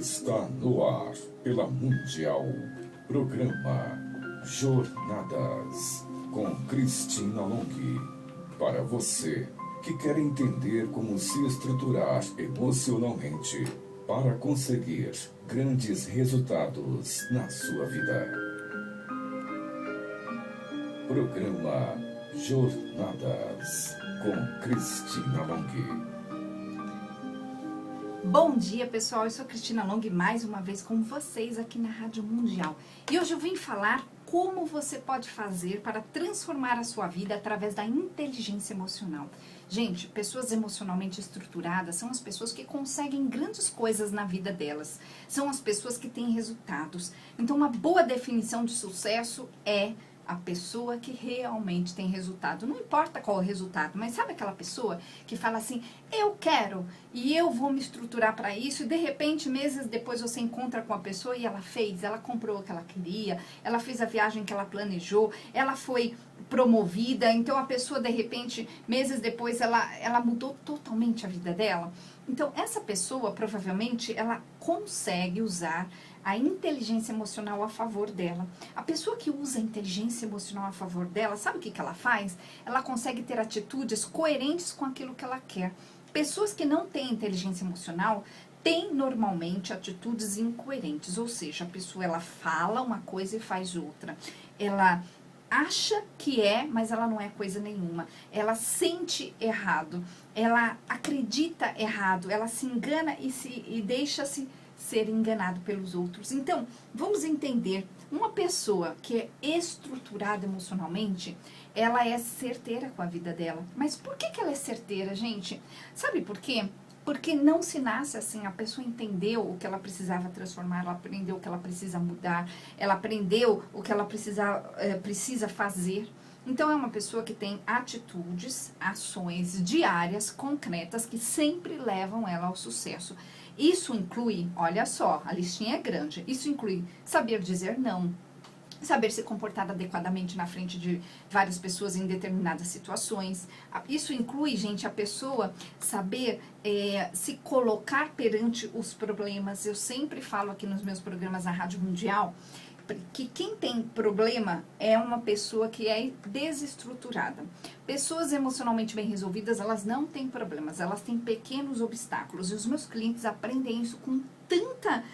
Está no ar pela Mundial. Programa Jornadas com Cristina Long. Para você que quer entender como se estruturar emocionalmente para conseguir grandes resultados na sua vida. Programa Jornadas com Cristina Long. Bom dia, pessoal, eu sou Cristina Long, mais uma vez com vocês aqui na Rádio Mundial. E hoje eu vim falar como você pode fazer para transformar a sua vida através da inteligência emocional. Gente, pessoas emocionalmente estruturadas são as pessoas que conseguem grandes coisas na vida delas. São as pessoas que têm resultados. Então, uma boa definição de sucesso é a pessoa que realmente tem resultado. Não importa qual é o resultado, mas sabe aquela pessoa que fala assim, eu quero e eu vou me estruturar para isso, e de repente, meses depois você encontra com a pessoa e ela fez, ela comprou o que ela queria, ela fez a viagem que ela planejou, ela foi promovida, então a pessoa de repente, meses depois, ela mudou totalmente a vida dela. Então essa pessoa provavelmente ela consegue usar a inteligência emocional a favor dela. A pessoa que usa a inteligência emocional a favor dela, sabe o que ela faz? Ela consegue ter atitudes coerentes com aquilo que ela quer. Pessoas que não têm inteligência emocional têm normalmente atitudes incoerentes, ou seja, a pessoa ela fala uma coisa e faz outra. Ela acha que é, mas ela não é coisa nenhuma. Ela sente errado, ela acredita errado, ela se engana e deixa-se ser enganado pelos outros. Então, vamos entender, uma pessoa que é estruturada emocionalmente, ela é certeira com a vida dela. Mas por que ela é certeira, gente? Sabe por quê? Porque não se nasce assim, a pessoa entendeu o que ela precisava transformar, ela aprendeu o que ela precisa mudar, ela aprendeu o que ela precisa fazer. Então, é uma pessoa que tem atitudes, ações diárias, concretas, que sempre levam ela ao sucesso. Isso inclui, olha só, a listinha é grande, isso inclui saber dizer não, saber se comportar adequadamente na frente de várias pessoas em determinadas situações. Isso inclui, gente, a pessoa saber se colocar perante os problemas. Eu sempre falo aqui nos meus programas na Rádio Mundial que quem tem problema é uma pessoa que é desestruturada. Pessoas emocionalmente bem resolvidas, elas não têm problemas, elas têm pequenos obstáculos. E os meus clientes aprendem isso com tanta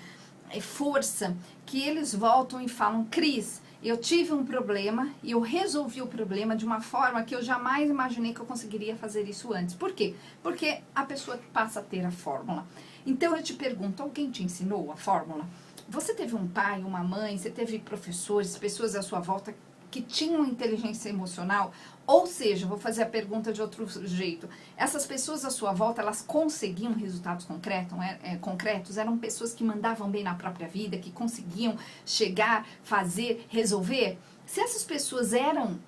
força que eles voltam e falam, Cris, eu tive um problema e eu resolvi o problema de uma forma que eu jamais imaginei que eu conseguiria fazer isso antes. Por quê? Porque a pessoa passa a ter a fórmula. Então eu te pergunto, alguém te ensinou a fórmula? Você teve um pai, uma mãe, você teve professores, pessoas à sua volta que tinham inteligência emocional? Ou seja, vou fazer a pergunta de outro jeito. Essas pessoas à sua volta, elas conseguiam resultados concretos? Eram pessoas que mandavam bem na própria vida, que conseguiam chegar, fazer, resolver? Se essas pessoas eram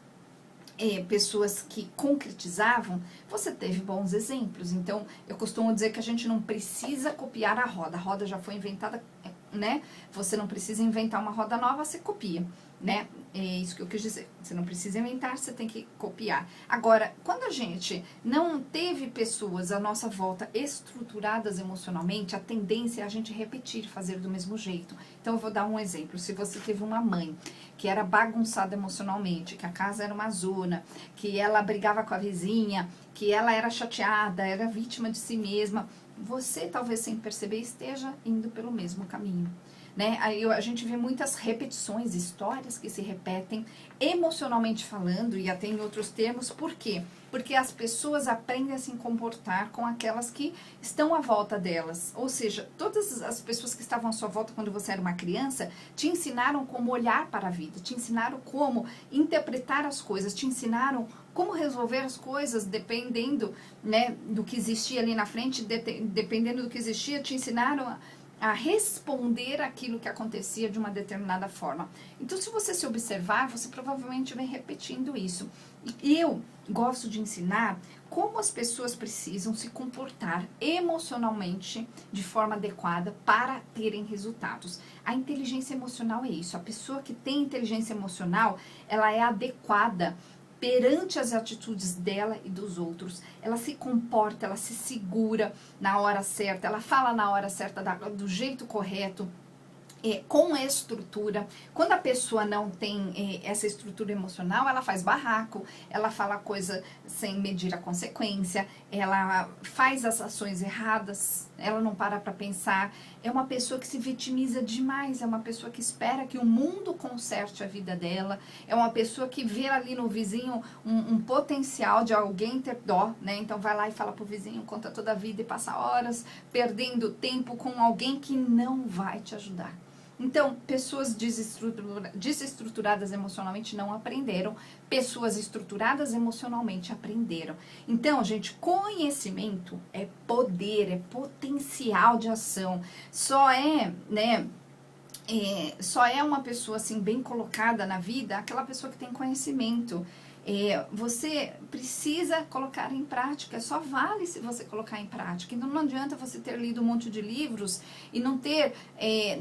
pessoas que concretizavam, você teve bons exemplos. Então, eu costumo dizer que a gente não precisa copiar a roda já foi inventada, né? Você não precisa inventar uma roda nova, você copia, né? É isso que eu quis dizer. Você não precisa inventar, você tem que copiar. Agora, quando a gente não teve pessoas à nossa volta estruturadas emocionalmente, a tendência é a gente repetir, fazer do mesmo jeito. Então, eu vou dar um exemplo. Se você teve uma mãe que era bagunçada emocionalmente, que a casa era uma zona, que ela brigava com a vizinha, que ela era chateada, era vítima de si mesma, você talvez sem perceber esteja indo pelo mesmo caminho. Né? Aí a gente vê muitas repetições, histórias que se repetem emocionalmente falando e até em outros termos. Por quê? Porque as pessoas aprendem a se comportar com aquelas que estão à volta delas. Ou seja, todas as pessoas que estavam à sua volta quando você era uma criança te ensinaram como olhar para a vida, te ensinaram como interpretar as coisas, te ensinaram como resolver as coisas dependendo, né, do que existia ali na frente, dependendo do que existia, te ensinaram a responder aquilo que acontecia de uma determinada forma. Então, se você se observar, você provavelmente vem repetindo isso. E eu gosto de ensinar como as pessoas precisam se comportar emocionalmente de forma adequada para terem resultados. A inteligência emocional é isso. A pessoa que tem inteligência emocional, ela é adequada perante as atitudes dela e dos outros. Ela se comporta, ela se segura na hora certa, ela fala na hora certa, do jeito correto, com estrutura. Quando a pessoa não tem essa estrutura emocional, ela faz barraco, ela fala coisa sem medir a consequência, ela faz as ações erradas, ela não para para pensar. É uma pessoa que se vitimiza demais, é uma pessoa que espera que o mundo conserte a vida dela, é uma pessoa que vê ali no vizinho um potencial de alguém ter dó, né? Então vai lá e fala pro vizinho, conta toda a vida e passa horas perdendo tempo com alguém que não vai te ajudar. Então, pessoas desestruturadas emocionalmente não aprenderam, pessoas estruturadas emocionalmente aprenderam. Então, gente, conhecimento é poder, é potencial de ação. Só é uma pessoa assim bem colocada na vida aquela pessoa que tem conhecimento. Você precisa colocar em prática, só vale se você colocar em prática. Então não adianta você ter lido um monte de livros e não ter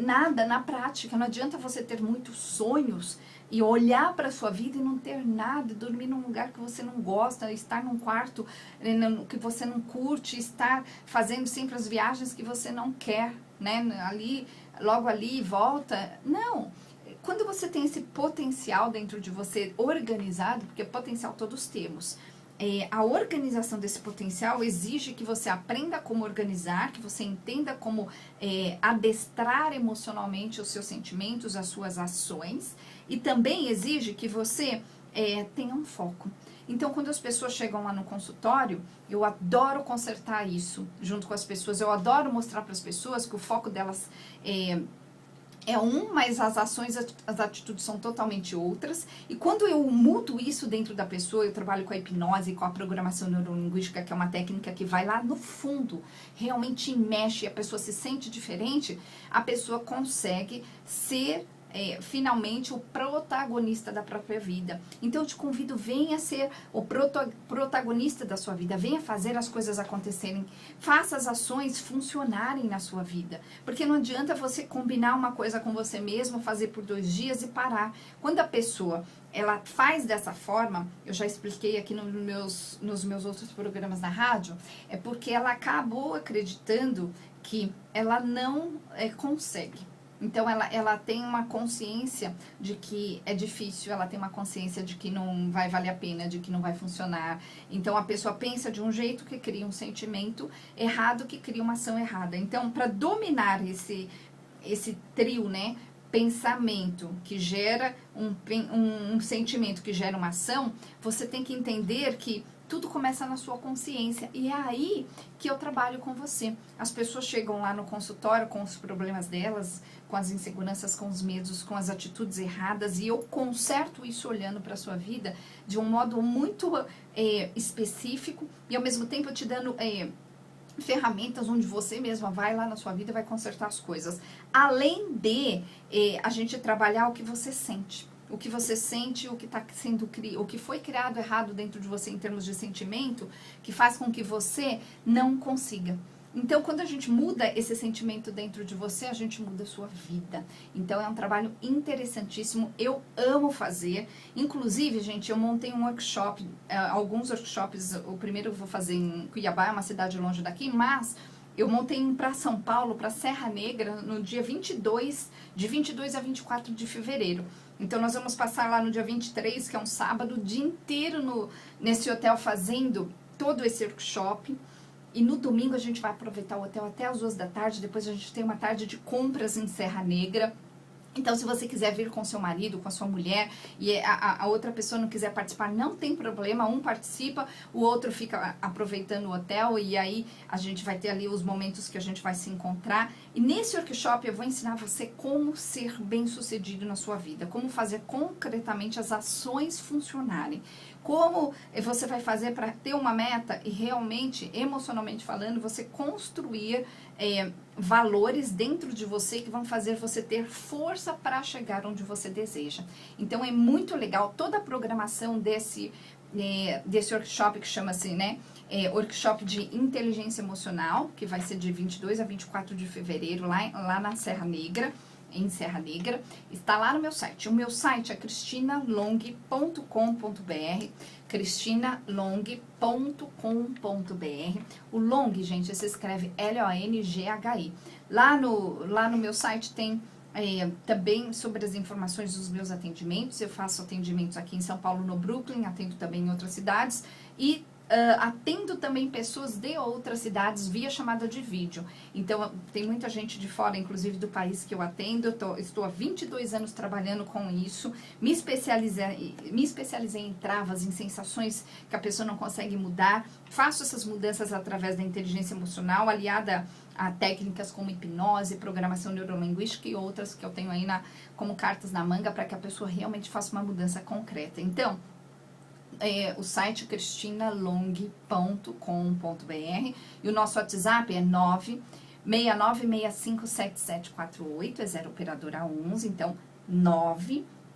nada na prática. Não adianta você ter muitos sonhos e olhar para a sua vida e não ter nada, dormir num lugar que você não gosta, estar num quarto que você não curte, estar fazendo sempre as viagens que você não quer, né? Logo ali volta. Não. Quando você tem esse potencial dentro de você organizado, porque potencial todos temos, a organização desse potencial exige que você aprenda como organizar, que você entenda como adestrar emocionalmente os seus sentimentos, as suas ações, e também exige que você tenha um foco. Então, quando as pessoas chegam lá no consultório, eu adoro consertar isso junto com as pessoas, eu adoro mostrar para as pessoas que o foco delas mas as ações, as atitudes são totalmente outras. E quando eu mudo isso dentro da pessoa, eu trabalho com a hipnose, com a programação neurolinguística, que é uma técnica que vai lá no fundo, realmente mexe, a pessoa se sente diferente, a pessoa consegue ser finalmente o protagonista da própria vida. Então eu te convido, venha ser o protagonista da sua vida, venha fazer as coisas acontecerem, faça as ações funcionarem na sua vida, porque não adianta você combinar uma coisa com você mesmo, fazer por 2 dias e parar. Quando a pessoa ela faz dessa forma, eu já expliquei aqui nos meus outros programas na rádio, é porque ela acabou acreditando que ela não consegue. Então, ela tem uma consciência de que é difícil, ela tem uma consciência de que não vai valer a pena, de que não vai funcionar. Então, a pessoa pensa de um jeito que cria um sentimento errado, que cria uma ação errada. Então, para dominar esse trio, né? Pensamento que gera um sentimento que gera uma ação, você tem que entender que tudo começa na sua consciência, e é aí que eu trabalho com você. As pessoas chegam lá no consultório com os problemas delas, com as inseguranças, com os medos, com as atitudes erradas, e eu conserto isso olhando para a sua vida de um modo muito específico, e ao mesmo tempo te dando ferramentas onde você mesma vai lá na sua vida e vai consertar as coisas. Além de a gente trabalhar o que você sente. O que você sente, o que foi criado errado dentro de você em termos de sentimento, que faz com que você não consiga. Então, quando a gente muda esse sentimento dentro de você, a gente muda a sua vida. Então, é um trabalho interessantíssimo, eu amo fazer. Inclusive, gente, eu montei um workshop, alguns workshops, o primeiro eu vou fazer em Cuiabá, é uma cidade longe daqui, mas eu montei um para São Paulo, para Serra Negra, no dia de 22 a 24 de fevereiro. Então, nós vamos passar lá no dia 23, que é um sábado, o dia inteiro nesse hotel fazendo todo esse workshop. E no domingo a gente vai aproveitar o hotel até as 2 da tarde, depois a gente tem uma tarde de compras em Serra Negra. Então, se você quiser vir com seu marido, com a sua mulher, e a outra pessoa não quiser participar, não tem problema, um participa, o outro fica aproveitando o hotel, e aí a gente vai ter ali os momentos que a gente vai se encontrar. E nesse workshop eu vou ensinar você como ser bem-sucedido na sua vida, como fazer concretamente as ações funcionarem. Como você vai fazer para ter uma meta e realmente, emocionalmente falando, você construir valores dentro de você que vão fazer você ter força para chegar onde você deseja. Então, é muito legal toda a programação desse workshop que chama-se, workshop de inteligência emocional, que vai ser de 22 a 24 de fevereiro, lá na Serra Negra. em Serra Negra, está lá no meu site. O meu site é cristinalong.com.br, cristinalong.com.br. O Long, gente, se escreve L-O-N-G-H-I. Lá no meu site tem também sobre as informações dos meus atendimentos. Eu faço atendimentos aqui em São Paulo, no Brooklyn, atendo também em outras cidades e atendo também pessoas de outras cidades via chamada de vídeo. Então, tem muita gente de fora, inclusive do país que eu atendo. Estou há 22 anos trabalhando com isso. Me especializei em travas, em sensações que a pessoa não consegue mudar. Faço essas mudanças através da inteligência emocional, aliada a técnicas como hipnose, programação neurolinguística e outras que eu tenho aí como cartas na manga para que a pessoa realmente faça uma mudança concreta. Então, o site cristinalong.com.br e o nosso WhatsApp é 969657748, é 0 operadora 11, então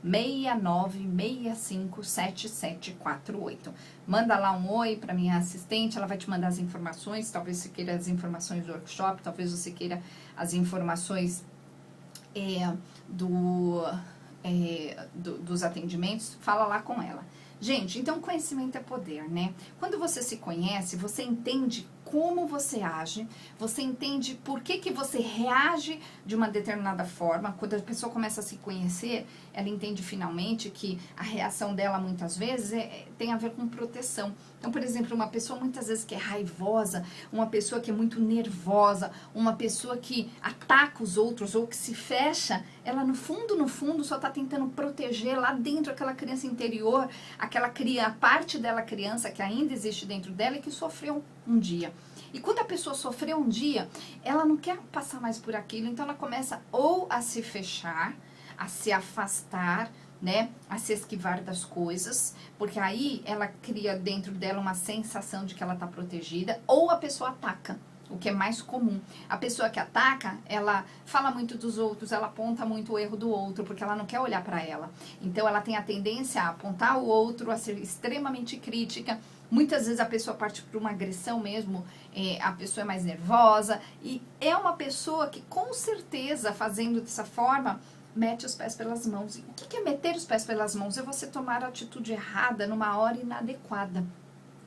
969657748. Manda lá um oi para minha assistente, ela vai te mandar as informações, talvez você queira as informações do workshop, talvez você queira as informações dos atendimentos, fala lá com ela. Gente, então conhecimento é poder, né? Quando você se conhece, você entende como você age, você entende por que você reage de uma determinada forma. Quando a pessoa começa a se conhecer, ela entende finalmente que a reação dela muitas vezes tem a ver com proteção. Então, por exemplo, uma pessoa muitas vezes que é raivosa, uma pessoa que é muito nervosa, uma pessoa que ataca os outros ou que se fecha, ela no fundo só está tentando proteger lá dentro aquela criança interior, aquela parte dela criança que ainda existe dentro dela e que sofreu um dia. E quando a pessoa sofreu um dia, ela não quer passar mais por aquilo, então ela começa ou a se fechar, a se afastar, né, a se esquivar das coisas, porque aí ela cria dentro dela uma sensação de que ela está protegida, ou a pessoa ataca, o que é mais comum. A pessoa que ataca, ela fala muito dos outros, ela aponta muito o erro do outro, porque ela não quer olhar para ela. Então ela tem a tendência a apontar o outro, a ser extremamente crítica. Muitas vezes a pessoa parte por uma agressão mesmo, a pessoa é mais nervosa, e é uma pessoa que com certeza, fazendo dessa forma, mete os pés pelas mãos. E o que é meter os pés pelas mãos? É você tomar a atitude errada numa hora inadequada.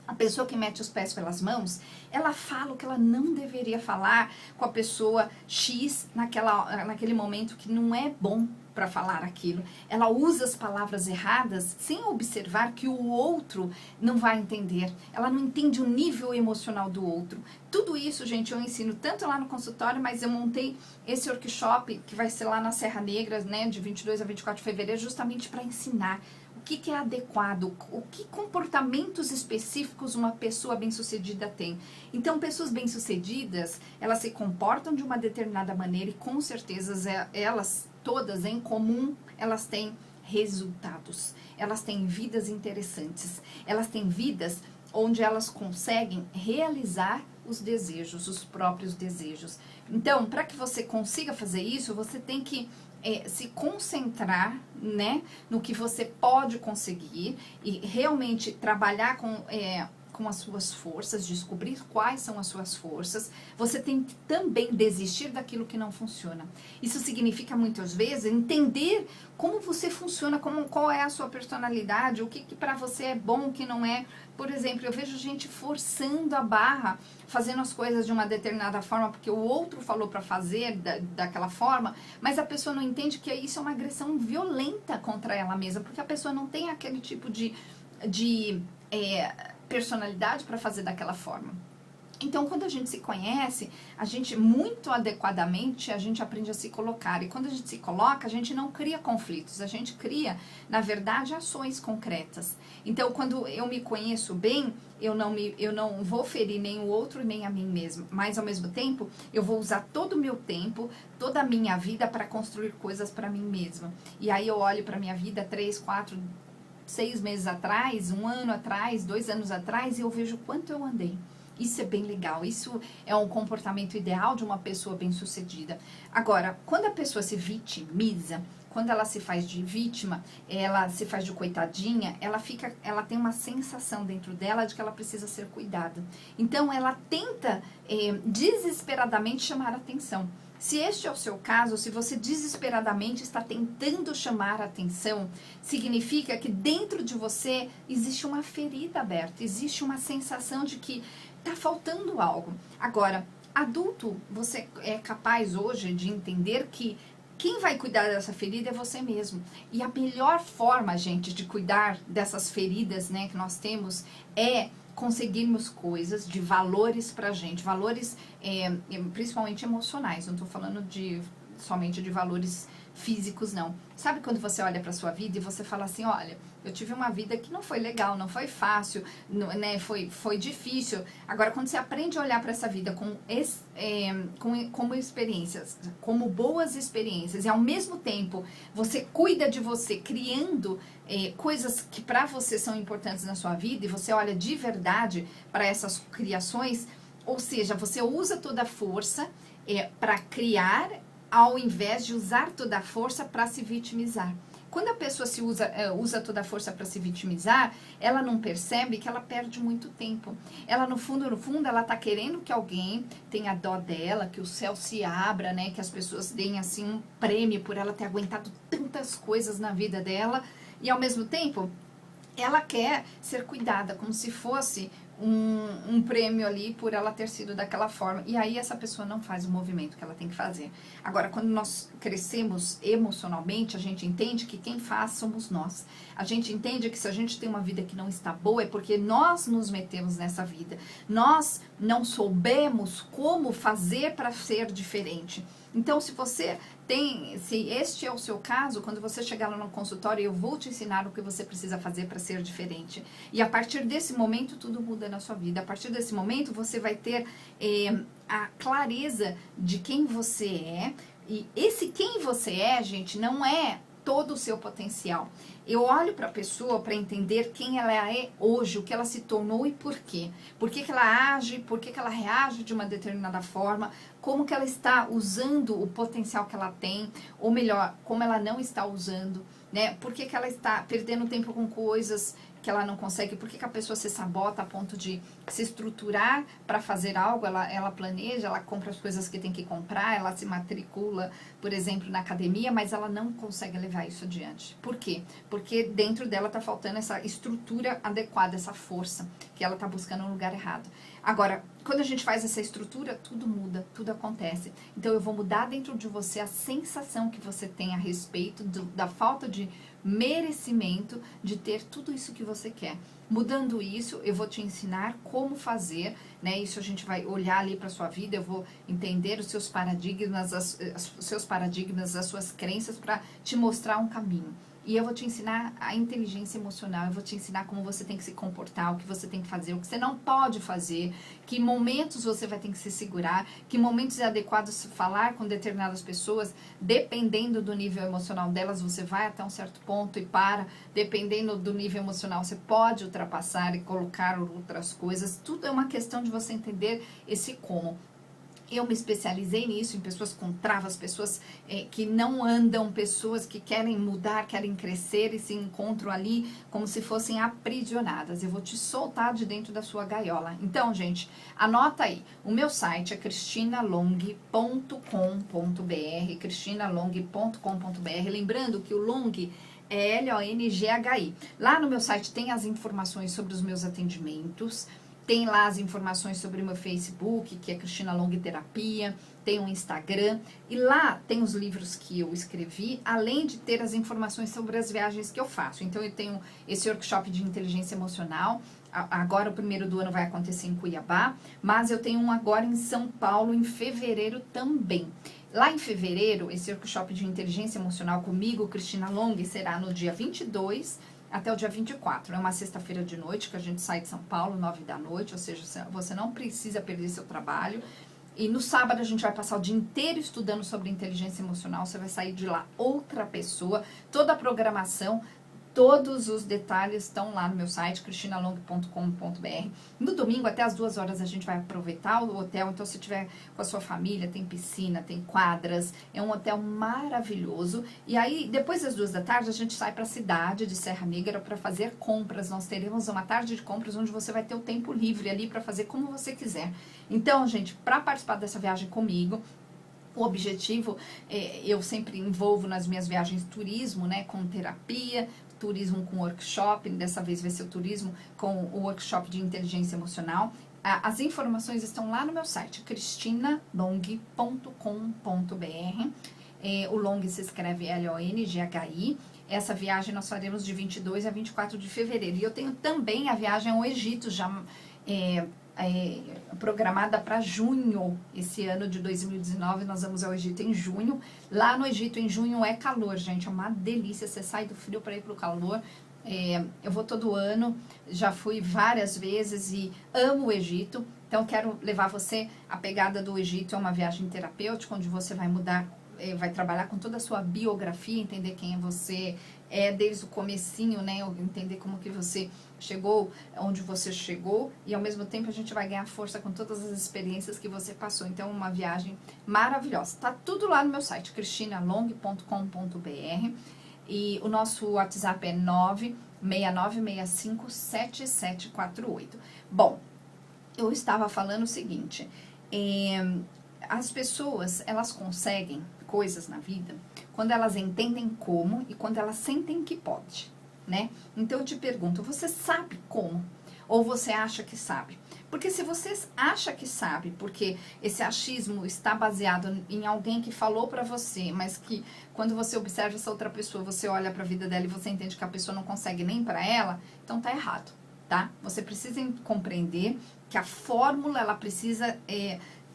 A pessoa que mete os pés pelas mãos, ela fala o que ela não deveria falar com a pessoa X naquele momento que não é bom para falar aquilo. Ela usa as palavras erradas sem observar que o outro não vai entender. Ela não entende o nível emocional do outro. Tudo isso, gente, eu ensino tanto lá no consultório, mas eu montei esse workshop que vai ser lá na Serra Negra, né, de 22 a 24 de fevereiro, justamente para ensinar o que é adequado, o que comportamentos específicos uma pessoa bem-sucedida tem. Então, pessoas bem-sucedidas, elas se comportam de uma determinada maneira e com certeza elas todas em comum, elas têm resultados, elas têm vidas interessantes, elas têm vidas onde elas conseguem realizar os desejos, os próprios desejos. Então, para que você consiga fazer isso, você tem que se concentrar, né, no que você pode conseguir e realmente trabalhar com as suas forças, descobrir quais são as suas forças. Você tem que também desistir daquilo que não funciona. Isso significa, muitas vezes, entender como você funciona, qual é a sua personalidade, o que para você é bom, o que não é. Por exemplo, eu vejo gente forçando a barra, fazendo as coisas de uma determinada forma, porque o outro falou para fazer daquela forma, mas a pessoa não entende que isso é uma agressão violenta contra ela mesma, porque a pessoa não tem aquele tipo de personalidade para fazer daquela forma. Então, quando a gente se conhece, a gente muito adequadamente, a gente aprende a se colocar. E quando a gente se coloca, a gente não cria conflitos, a gente cria, na verdade, ações concretas. Então, quando eu me conheço bem, eu não vou ferir nem o outro, nem a mim mesma. Mas, ao mesmo tempo, eu vou usar todo o meu tempo, toda a minha vida para construir coisas para mim mesma. E aí eu olho para minha vida 3, 4, 6 meses atrás, 1 ano atrás, 2 anos atrás, e eu vejo quanto eu andei. Isso é bem legal, isso é um comportamento ideal de uma pessoa bem-sucedida. Agora, quando a pessoa se vitimiza, quando ela se faz de vítima, ela se faz de coitadinha, ela tem uma sensação dentro dela de que ela precisa ser cuidada. Então, ela tenta desesperadamente chamar a atenção. Se este é o seu caso, se você desesperadamente está tentando chamar a atenção, significa que dentro de você existe uma ferida aberta, existe uma sensação de que está faltando algo. Agora, adulto, você é capaz hoje de entender que quem vai cuidar dessa ferida é você mesmo. E a melhor forma, gente, de cuidar dessas feridas, né, que nós temos é conseguirmos coisas de valores pra gente, valores principalmente emocionais, não tô falando somente de valores físicos, não. Sabe quando você olha pra sua vida e você fala assim, olha, eu tive uma vida que não foi legal, não foi fácil, né, foi difícil. Agora, quando você aprende a olhar para essa vida como experiências, como boas experiências, e ao mesmo tempo você cuida de você, criando coisas que para você são importantes na sua vida, e você olha de verdade para essas criações, ou seja, você usa toda a força para criar, ao invés de usar toda a força para se vitimizar. Quando a pessoa usa toda a força para se vitimizar, ela não percebe que ela perde muito tempo. Ela, no fundo, ela tá querendo que alguém tenha dó dela, que o céu se abra, né? Que as pessoas deem, assim, um prêmio por ela ter aguentado tantas coisas na vida dela. E, ao mesmo tempo, ela quer ser cuidada, como se fosse um prêmio ali por ela ter sido daquela forma. E aí essa pessoa não faz o movimento que ela tem que fazer. Agora, quando nós crescemos emocionalmente, a gente entende que quem faz somos nós. A gente entende que se a gente tem uma vida que não está boa, é porque nós nos metemos nessa vida. Nós não soubemos como fazer para ser diferente. Então, se este é o seu caso, quando você chegar lá no consultório, eu vou te ensinar o que você precisa fazer para ser diferente. E a partir desse momento, tudo muda na sua vida. A partir desse momento, você vai ter a clareza de quem você é. E esse quem você é, gente, não é todo o seu potencial. Eu olho para a pessoa para entender quem ela é hoje, o que ela se tornou e por quê. Por que ela age, por que ela reage de uma determinada forma, como que ela está usando o potencial que ela tem, ou melhor, como ela não está usando, né? Por que ela está perdendo tempo com coisas que ela não consegue, por que a pessoa se sabota a ponto de se estruturar para fazer algo, ela planeja, ela compra as coisas que tem que comprar, ela se matricula, por exemplo, na academia, mas ela não consegue levar isso adiante. Por quê? Porque dentro dela está faltando essa estrutura adequada, essa força, que ela está buscando no lugar errado. Agora, quando a gente faz essa estrutura, tudo muda, tudo acontece. Então, eu vou mudar dentro de você a sensação que você tem a respeito da falta de merecimento de ter tudo isso que você quer. Mudando isso, eu vou te ensinar como fazer, né? Isso a gente vai olhar ali para sua vida, eu vou entender os seus paradigmas, as suas crenças para te mostrar um caminho. E eu vou te ensinar a inteligência emocional, eu vou te ensinar como você tem que se comportar, o que você tem que fazer, o que você não pode fazer, que momentos você vai ter que se segurar, que momentos é adequado se falar com determinadas pessoas, dependendo do nível emocional delas, você vai até um certo ponto e para, dependendo do nível emocional, você pode ultrapassar e colocar outras coisas, tudo é uma questão de você entender esse como. Eu me especializei nisso, em pessoas com travas, pessoas que não andam, pessoas que querem mudar, querem crescer e se encontram ali como se fossem aprisionadas. Eu vou te soltar de dentro da sua gaiola. Então, gente, anota aí. O meu site é cristinalong.com.br, cristinalong.com.br. Lembrando que o long é L-O-N-G-H-I. Lá no meu site tem as informações sobre os meus atendimentos. Tem lá as informações sobre o meu Facebook, que é Cristina Long Terapia, tem um Instagram, e lá tem os livros que eu escrevi, além de ter as informações sobre as viagens que eu faço. Então, eu tenho esse workshop de inteligência emocional, agora o primeiro do ano vai acontecer em Cuiabá, mas eu tenho um agora em São Paulo, em fevereiro também. Lá em fevereiro, esse workshop de inteligência emocional comigo, Cristina Long, será no dia 22 até o dia 24, é uma sexta-feira de noite que a gente sai de São Paulo, 9 da noite, ou seja, você não precisa perder seu trabalho. E no sábado a gente vai passar o dia inteiro estudando sobre inteligência emocional, você vai sair de lá outra pessoa, toda a programação, todos os detalhes estão lá no meu site, cristinalong.com.br. No domingo, até as 2 horas, a gente vai aproveitar o hotel. Então, se tiver com a sua família, tem piscina, tem quadras. É um hotel maravilhoso. E aí, depois das 2 da tarde, a gente sai para a cidade de Serra Negra para fazer compras. Nós teremos uma tarde de compras onde você vai ter o tempo livre ali para fazer como você quiser. Então, gente, para participar dessa viagem comigo, O objetivo, eu sempre envolvo nas minhas viagens turismo, né, com terapia, turismo com workshop, dessa vez vai ser o turismo com o workshop de inteligência emocional. As informações estão lá no meu site, cristinalong.com.br. O Long se escreve L-O-N-G-H-I. Essa viagem nós faremos de 22 a 24 de fevereiro. E eu tenho também a viagem ao Egito, já programada para junho. Esse ano de 2019, nós vamos ao Egito em junho. Lá no Egito, em junho, é calor, gente. É uma delícia. Você sai do frio para ir para o calor. Eu vou todo ano, já fui várias vezes e amo o Egito. Então, quero levar você. A pegada do Egito é uma viagem terapêutica, onde você vai mudar, vai trabalhar com toda a sua biografia, entender quem você é desde o comecinho, né? Entender como que você chegou, onde você chegou, e ao mesmo tempo a gente vai ganhar força com todas as experiências que você passou. Então, uma viagem maravilhosa. Tá tudo lá no meu site, cristinalong.com.br, e o nosso WhatsApp é 969657748. Bom, eu estava falando o seguinte, as pessoas, elas conseguem coisas na vida quando elas entendem como e quando elas sentem que pode, né? Então eu te pergunto, você sabe como? Ou você acha que sabe? Porque se você acha que sabe, porque esse achismo está baseado em alguém que falou pra você, mas que quando você observa essa outra pessoa, você olha pra vida dela e você entende que a pessoa não consegue nem pra ela, então tá errado, tá? Você precisa compreender que a fórmula, ela precisa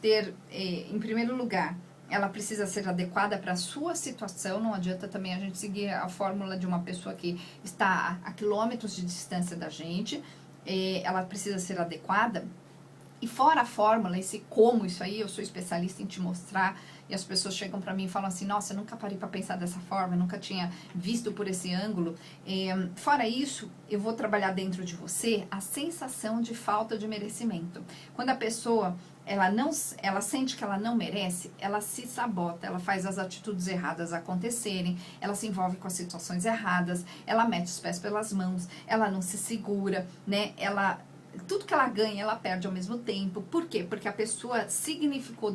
ter, em primeiro lugar, ela precisa ser adequada para a sua situação. Não adianta também a gente seguir a fórmula de uma pessoa que está a quilômetros de distância da gente. Ela precisa ser adequada. E fora a fórmula, esse como, isso aí, eu sou especialista em te mostrar, e as pessoas chegam para mim e falam assim, nossa, eu nunca parei para pensar dessa forma, eu nunca tinha visto por esse ângulo. Fora isso, eu vou trabalhar dentro de você a sensação de falta de merecimento. Quando a pessoa, ela sente que ela não merece, ela se sabota, ela faz as atitudes erradas acontecerem, ela se envolve com as situações erradas, ela mete os pés pelas mãos, ela não se segura, né? Tudo que ela ganha, ela perde ao mesmo tempo. Por quê? Porque a pessoa significou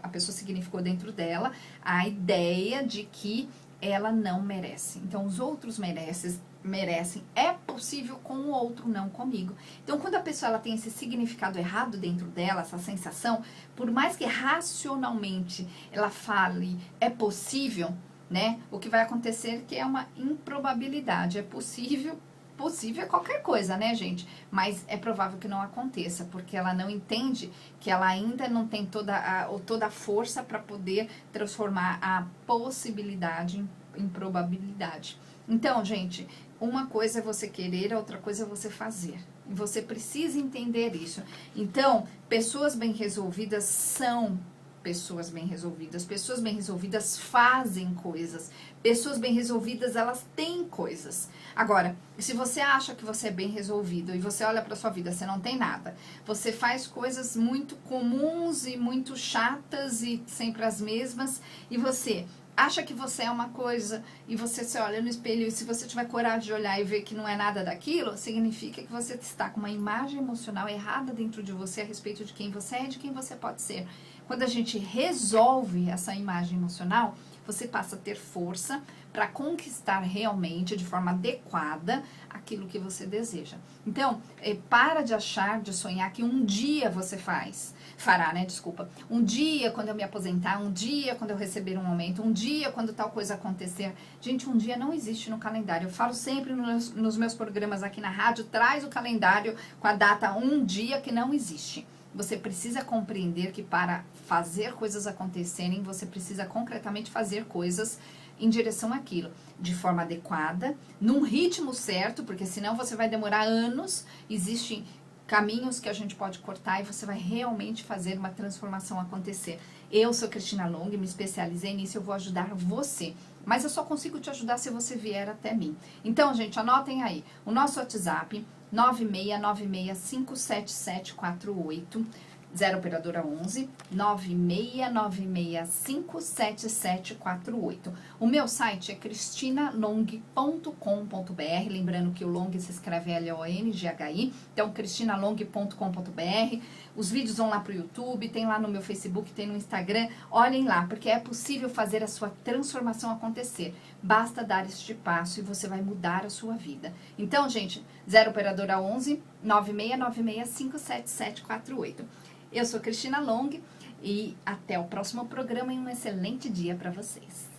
a pessoa significou dentro dela a ideia de que ela não merece. Então, os outros merecem. É possível com o outro, não comigo. Então, quando a pessoa ela tem esse significado errado dentro dela, essa sensação, por mais que racionalmente ela fale, é possível, né? O que vai acontecer é que é uma improbabilidade. É possível é qualquer coisa, né, gente? Mas é provável que não aconteça, porque ela não entende que ela ainda não tem toda a força para poder transformar a possibilidade em probabilidade. Então, gente, uma coisa é você querer, a outra coisa é você fazer. E você precisa entender isso. Então, pessoas bem resolvidas são pessoas bem resolvidas. Pessoas bem resolvidas fazem coisas. Pessoas bem resolvidas, elas têm coisas. Agora, se você acha que você é bem resolvido e você olha para sua vida, você não tem nada. Você faz coisas muito comuns e muito chatas e sempre as mesmas. E você acha que você é uma coisa e você se olha no espelho e se você tiver coragem de olhar e ver que não é nada daquilo, significa que você está com uma imagem emocional errada dentro de você a respeito de quem você é e de quem você pode ser. Quando a gente resolve essa imagem emocional, você passa a ter força para conquistar realmente, de forma adequada, aquilo que você deseja. Então, para de achar, de sonhar que um dia você fará, né? Desculpa. Um dia quando eu me aposentar, um dia quando eu receber um aumento, um dia quando tal coisa acontecer. Gente, um dia não existe no calendário. Eu falo sempre nos meus programas aqui na rádio, traz o calendário com a data um dia que não existe. Você precisa compreender que para fazer coisas acontecerem, você precisa concretamente fazer coisas em direção àquilo, de forma adequada, num ritmo certo, porque senão você vai demorar anos. Existem caminhos que a gente pode cortar e você vai realmente fazer uma transformação acontecer. Eu sou Cristina Long, me especializei nisso, eu vou ajudar você. Mas eu só consigo te ajudar se você vier até mim. Então, gente, anotem aí. O nosso WhatsApp, 9696577748. 0 operadora 11 969657748. O meu site é cristinalong.com.br, lembrando que o Long se escreve L-O-N-G-H-I, então cristinalong.com.br. Os vídeos vão lá pro YouTube, tem lá no meu Facebook, tem no Instagram, olhem lá, porque é possível fazer a sua transformação acontecer. Basta dar este passo e você vai mudar a sua vida. Então, gente, 0 operadora 11 969657748. Eu sou Cristina Long e até o próximo programa e um excelente dia para vocês.